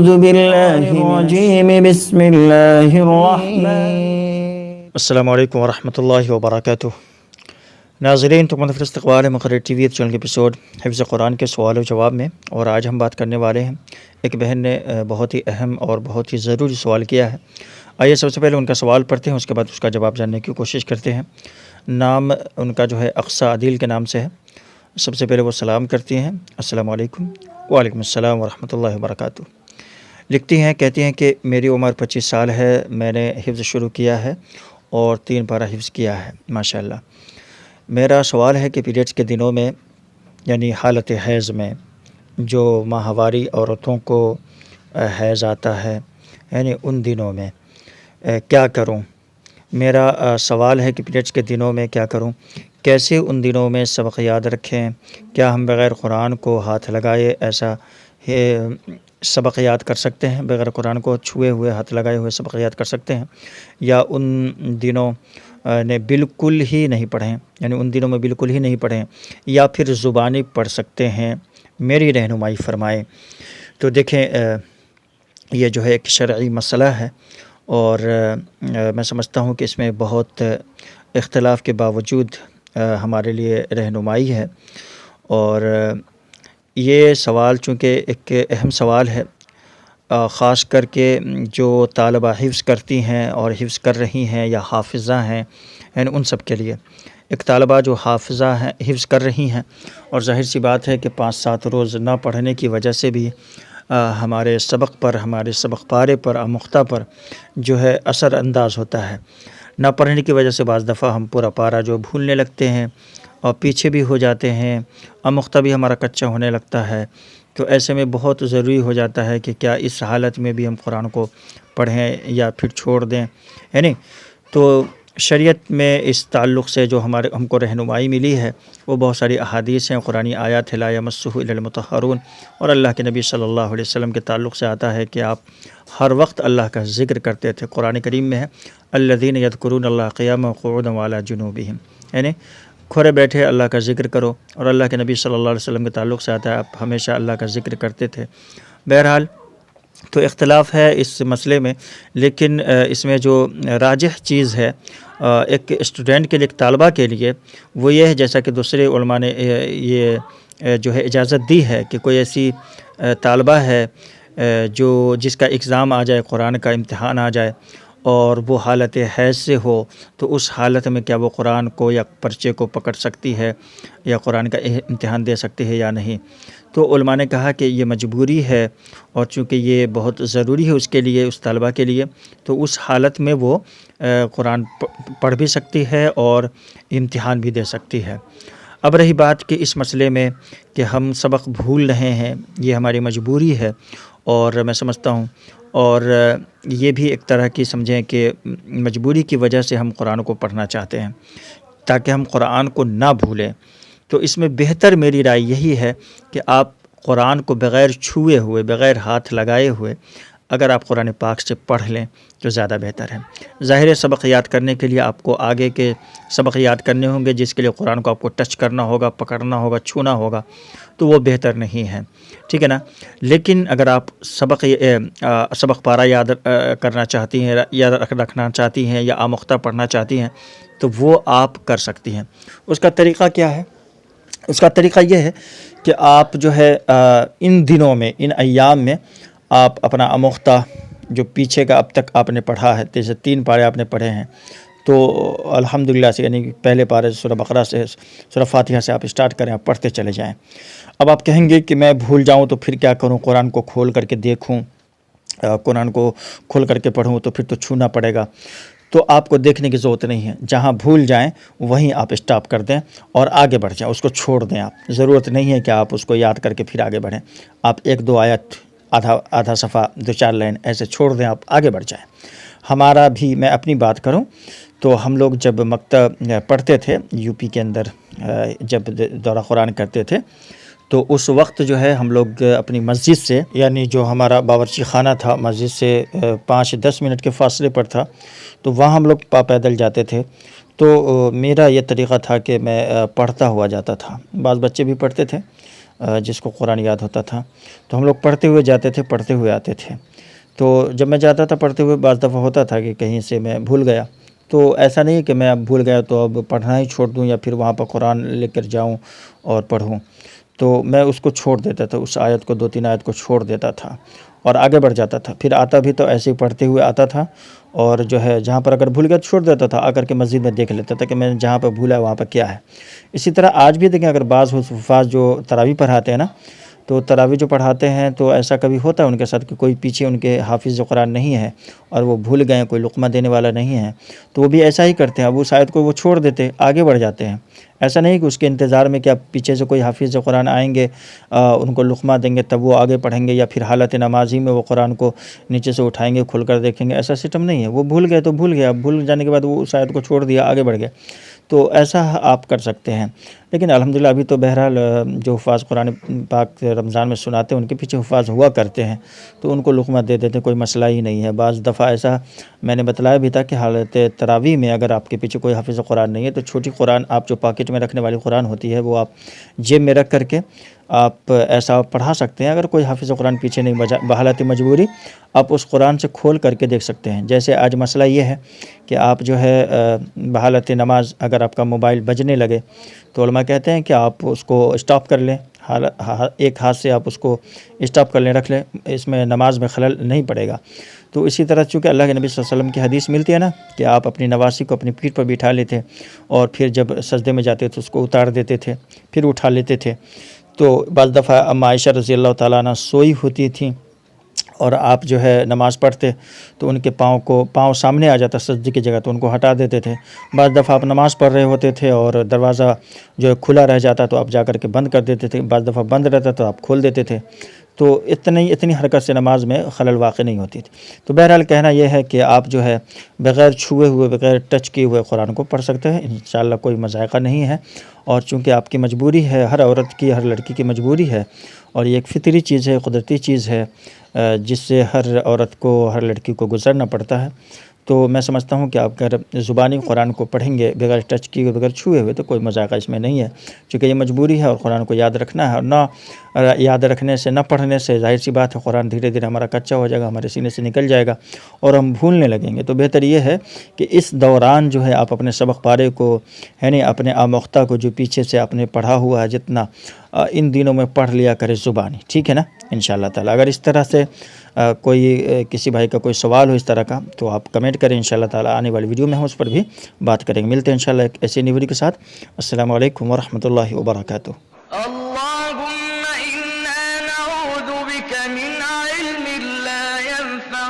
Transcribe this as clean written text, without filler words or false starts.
أعوذ بالله الرجيم بسم الله الرحمن السلام علیکم ورحمۃ اللہ وبرکاتہ۔ ناظرین، تو منفرد استقبال ہے مقرر ٹی وی چینل کے ایپیسوڈ حفظ قرآن کے سوال و جواب میں، اور آج ہم بات کرنے والے ہیں، ایک بہن نے بہت ہی اہم اور بہت ہی ضروری سوال کیا ہے۔ آئیے سب سے پہلے ان کا سوال پڑھتے ہیں، اس کے بعد اس کا جواب جاننے کی کوشش کرتے ہیں۔ نام ان کا جو ہے اقصیٰ عدیل کے نام سے ہے۔ سب سے پہلے وہ سلام کرتی ہیں، السلام علیکم۔ وعلیکم السلام ورحمۃ اللہ وبرکاتہ۔ لکھتی ہیں، کہتی ہیں کہ میری عمر 25 سال ہے، میں نے حفظ شروع کیا ہے اور 3 پارہ حفظ کیا ہے، ماشاءاللہ۔ میرا سوال ہے کہ پیریڈس کے دنوں میں، یعنی حالت حیض میں، جو ماہواری عورتوں کو حیض آتا ہے، یعنی ان دنوں میں کیا کروں؟ میرا سوال ہے کہ پیریڈس کے دنوں میں کیا کروں؟ کیسے ان دنوں میں سبق یاد رکھیں؟ کیا ہم بغیر قرآن کو ہاتھ لگائے ایسا سبق یاد کر سکتے ہیں؟ بغیر قرآن کو چھوئے ہوئے، ہاتھ لگائے ہوئے سبق یاد کر سکتے ہیں؟ یا ان دنوں نے بالکل ہی نہیں پڑھیں، یعنی ان دنوں میں بالکل ہی نہیں پڑھیں، یا پھر زبانی پڑھ سکتے ہیں؟ میری رہنمائی فرمائیں۔ تو دیکھیں، یہ جو ہے ایک شرعی مسئلہ ہے، اور میں سمجھتا ہوں کہ اس میں بہت اختلاف کے باوجود ہمارے لیے رہنمائی ہے۔ اور یہ سوال چونکہ ایک اہم سوال ہے، خاص کر کے جو طالبہ حفظ کرتی ہیں اور حفظ کر رہی ہیں یا حافظہ ہیں، یعنی ان سب کے لیے۔ ایک طالبہ جو حافظہ ہیں، حفظ کر رہی ہیں، اور ظاہر سی بات ہے کہ 5-7 روز نہ پڑھنے کی وجہ سے بھی ہمارے سبق پر، ہمارے سبق پارے پر، آموختہ پر جو ہے اثر انداز ہوتا ہے۔ نہ پڑھنے کی وجہ سے بعض دفعہ ہم پورا پارہ جو بھولنے لگتے ہیں اور پیچھے بھی ہو جاتے ہیں، آموختہ بھی ہمارا کچا ہونے لگتا ہے۔ تو ایسے میں بہت ضروری ہو جاتا ہے کہ کیا اس حالت میں بھی ہم قرآن کو پڑھیں یا پھر چھوڑ دیں، یعنی تو شریعت میں اس تعلق سے جو ہم کو رہنمائی ملی ہے، وہ بہت ساری احادیث ہیں، قرآنی آیات ہیں، لا یمسہ الا المطہرون، اور اللہ کے نبی صلی اللہ علیہ وسلم کے تعلق سے آتا ہے کہ آپ ہر وقت اللہ کا ذکر کرتے تھے۔ قرآن کریم میں ہے الذین یذکرون اللہ قیاما وقعودا وعلی جنوبہم، یعنی کھڑے بیٹھے اللہ کا ذکر کرو، اور اللہ کے نبی صلی اللہ علیہ وسلم کے تعلق سے آتا ہے آپ ہمیشہ اللہ کا ذکر کرتے تھے۔ بہرحال تو اختلاف ہے اس مسئلے میں، لیکن اس میں جو راجح چیز ہے ایک اسٹوڈنٹ کے لیے، ایک طالبہ کے لیے، وہ یہ ہے، جیسا کہ دوسرے علماء نے یہ جو ہے اجازت دی ہے کہ کوئی ایسی طالبہ ہے جس کا ایگزام آ جائے، قرآن کا امتحان آ جائے، اور وہ حالت حیض سے ہو، تو اس حالت میں کیا وہ قرآن کو یا پرچے کو پکڑ سکتی ہے، یا قرآن کا امتحان دے سکتی ہے یا نہیں؟ تو علماء نے کہا کہ یہ مجبوری ہے، اور چونکہ یہ بہت ضروری ہے اس کے لیے، اس طالبہ کے لیے، تو اس حالت میں وہ قرآن پڑھ بھی سکتی ہے اور امتحان بھی دے سکتی ہے۔ اب رہی بات کہ اس مسئلے میں کہ ہم سبق بھول رہے ہیں، یہ ہماری مجبوری ہے، اور میں سمجھتا ہوں، اور یہ بھی ایک طرح کی سمجھیں کہ مجبوری کی وجہ سے ہم قرآن کو پڑھنا چاہتے ہیں تاکہ ہم قرآن کو نہ بھولیں۔ تو اس میں بہتر میری رائے یہی ہے کہ آپ قرآن کو بغیر چھوئے ہوئے، بغیر ہاتھ لگائے ہوئے اگر آپ قرآن پاک سے پڑھ لیں تو زیادہ بہتر ہے۔ ظاہر ہے سبق یاد کرنے کے لیے آپ کو آگے کے سبق یاد کرنے ہوں گے، جس کے لیے قرآن کو آپ کو ٹچ کرنا ہوگا، پکڑنا ہوگا، چھونا ہوگا، تو وہ بہتر نہیں ہے، ٹھیک ہے نا؟ لیکن اگر آپ سبق پارہ یاد کرنا چاہتی ہیں، یا رکھنا چاہتی ہیں، یا آموختہ پڑھنا چاہتی ہیں، تو وہ آپ کر سکتی ہیں۔ اس کا طریقہ کیا ہے؟ اس کا طریقہ یہ ہے کہ آپ جو ہے ان دنوں میں، ان ایام میں، آپ اپنا آموختہ جو پیچھے کا اب تک آپ نے پڑھا ہے، جیسے 3 پارے آپ نے پڑھے ہیں، تو الحمدللہ سے، یعنی پہلے پارے سورہ بقرہ سے، سورہ فاتحہ سے آپ اسٹارٹ کریں، آپ پڑھتے چلے جائیں۔ اب آپ کہیں گے کہ میں بھول جاؤں تو پھر کیا کروں؟ قرآن کو کھول کر کے دیکھوں، قرآن کو کھول کر کے پڑھوں تو پھر تو چھونا پڑے گا۔ تو آپ کو دیکھنے کی ضرورت نہیں ہے، جہاں بھول جائیں وہیں آپ اسٹاپ کر دیں اور آگے بڑھ جائیں، اس کو چھوڑ دیں۔ آپ ضرورت نہیں ہے کہ آپ اس کو یاد کر کے پھر آگے بڑھیں، آپ 1-2 آیت، آدھا صفحہ، 2-4 لائن ایسے چھوڑ دیں، آپ آگے بڑھ جائیں۔ ہمارا بھی، میں اپنی بات کروں تو ہم لوگ جب مکتب پڑھتے تھے یو پی کے اندر، جب دورہ قرآن کرتے تھے، تو اس وقت جو ہے ہم لوگ اپنی مسجد سے، یعنی جو ہمارا باورچی خانہ تھا مسجد سے 5-10 منٹ کے فاصلے پر تھا، تو وہاں ہم لوگ پیدل جاتے تھے۔ تو میرا یہ طریقہ تھا کہ میں پڑھتا ہوا جاتا تھا، بعض بچے بھی پڑھتے تھے، جس کو قرآن یاد ہوتا تھا، تو ہم لوگ پڑھتے ہوئے جاتے تھے، پڑھتے ہوئے آتے تھے۔ تو جب میں جاتا تھا پڑھتے ہوئے، بعض دفعہ ہوتا تھا کہ کہیں سے میں بھول گیا، تو ایسا نہیں کہ میں اب بھول گیا تو اب پڑھنا ہی چھوڑ دوں یا پھر وہاں پر قرآن لے کر جاؤں اور پڑھوں، تو میں اس کو چھوڑ دیتا تھا، اس آیت کو 2-3 آیت کو چھوڑ دیتا تھا اور آگے بڑھ جاتا تھا۔ پھر آتا بھی تو ایسے ہی پڑھتے ہوئے آتا تھا، اور جو ہے جہاں پر اگر بھول گیا تو چھوڑ دیتا تھا، آ کر کے مسجد میں دیکھ لیتا تھا کہ میں جہاں پہ بھولا ہے وہاں پہ کیا ہے۔ اسی طرح آج بھی دیکھیں، اگر بعض حفاظ جو تراویح پڑھاتے ہیں نا، تو تراویح جو پڑھاتے ہیں تو ایسا کبھی ہوتا ہے ان کے ساتھ کہ کوئی پیچھے ان کے حافظ قرآن نہیں ہے اور وہ بھول گئے، کوئی لقمہ دینے والا نہیں ہے، تو وہ بھی ایسا ہی کرتے ہیں، اب اس آیت کو وہ چھوڑ دیتے، آگے بڑھ جاتے ہیں۔ ایسا نہیں کہ اس کے انتظار میں کہ اب پیچھے سے کوئی حافظ قرآن آئیں گے، ان کو لقمہ دیں گے تب وہ آگے پڑھیں گے، یا پھر حالت نمازی میں وہ قرآن کو نیچے سے اٹھائیں گے، کھل کر دیکھیں گے، ایسا سسٹم نہیں ہے۔ وہ بھول گئے تو بھول گیا، بھول جانے کے بعد وہ اس آیت کو چھوڑ دیا، آگے بڑھ گئے، تو ایسا آپ کر سکتے ہیں۔ لیکن الحمدللہ ابھی تو بہرحال جو حفاظ قرآن پاک رمضان میں سناتے ہیں، ان کے پیچھے حفاظ ہوا کرتے ہیں، تو ان کو لقمہ دے دیتے ہیں، کوئی مسئلہ ہی نہیں ہے۔ بعض دفعہ ایسا میں نے بتلایا بھی تھا کہ حالت تراویح میں اگر آپ کے پیچھے کوئی حافظ قرآن نہیں ہے تو چھوٹی قرآن آپ جو پاکٹ میں رکھنے والی قرآن ہوتی ہے، وہ آپ جیب میں رکھ کر کے آپ ایسا پڑھا سکتے ہیں۔ اگر کوئی حافظ قرآن پیچھے نہیں، بحالت مجبوری آپ اس قرآن سے کھول کر کے دیکھ سکتے ہیں۔ جیسے آج مسئلہ یہ ہے کہ آپ جو ہے بحالت نماز اگر آپ کا موبائل بجنے لگے تو علماء کہتے ہیں کہ آپ اس کو اسٹاپ کر لیں، ایک ہاتھ سے آپ اس کو اسٹاپ کر لیں، رکھ لیں، اس میں نماز میں خلل نہیں پڑے گا۔ تو اسی طرح چونکہ اللہ کے نبی صلی اللہ علیہ وسلم کی حدیث ملتی ہے نا کہ آپ اپنی نواسی کو اپنی پیٹھ پر بٹھا لیتے اور پھر جب سجدے میں جاتے تو اس کو اتار دیتے تھے، پھر اٹھا لیتے تھے۔ تو بعض دفعہ اما عائشہ رضی اللہ تعالیٰ عنہ سوئی ہوتی تھیں اور آپ جو ہے نماز پڑھتے تو ان کے پاؤں سامنے آ جاتا سجدے کی جگہ، تو ان کو ہٹا دیتے تھے۔ بعض دفعہ آپ نماز پڑھ رہے ہوتے تھے اور دروازہ جو ہے کھلا رہ جاتا تو آپ جا کر کے بند کر دیتے تھے، بعض دفعہ بند رہتا تو آپ کھول دیتے تھے، تو اتنی حرکت سے نماز میں خلل واقع نہیں ہوتی تھی۔ تو بہرحال کہنا یہ ہے کہ آپ جو ہے بغیر چھوئے ہوئے، بغیر ٹچ کیے ہوئے قرآن کو پڑھ سکتے ہیں، انشاءاللہ کوئی مضائقہ نہیں ہے۔ اور چونکہ آپ کی مجبوری ہے، ہر عورت کی، ہر لڑکی کی مجبوری ہے، اور یہ ایک فطری چیز ہے، قدرتی چیز ہے، جس سے ہر عورت کو، ہر لڑکی کو گزرنا پڑتا ہے، تو میں سمجھتا ہوں کہ آپ اگر زبانی قرآن کو پڑھیں گے بغیر ٹچ کیے ہوئے، بغیر چھوئے ہوئے، تو کوئی مذاقہ اس میں نہیں ہے، چونکہ یہ مجبوری ہے اور قرآن کو یاد رکھنا ہے، اور نہ یاد رکھنے سے، نہ پڑھنے سے ظاہر سی بات ہے قرآن دھیرے دھیرے ہمارا کچا ہو جائے گا، ہمارے سینے سے نکل جائے گا اور ہم بھولنے لگیں گے۔ تو بہتر یہ ہے کہ اس دوران جو ہے آپ اپنے سبق پارے کو، یعنی اپنے آموختہ کو جو پیچھے سے آپ نے پڑھا ہوا ہے جتنا، ان دنوں میں پڑھ لیا کرے زبانی، ٹھیک ہے نا، انشاءاللہ تعالی۔ اگر اس طرح سے کوئی کسی بھائی کا کوئی سوال ہو اس طرح کا تو آپ کمنٹ کریں، انشاءاللہ تعالی آنے والی ویڈیو میں ہم اس پر بھی بات کریں گے۔ ملتے ہیں انشاءاللہ ایک ایسی نئی ویڈیو کے ساتھ۔ السلام علیکم ورحمۃ اللہ وبرکاتہ۔ اللهم إنا نعوذ بك من علم لا ينفع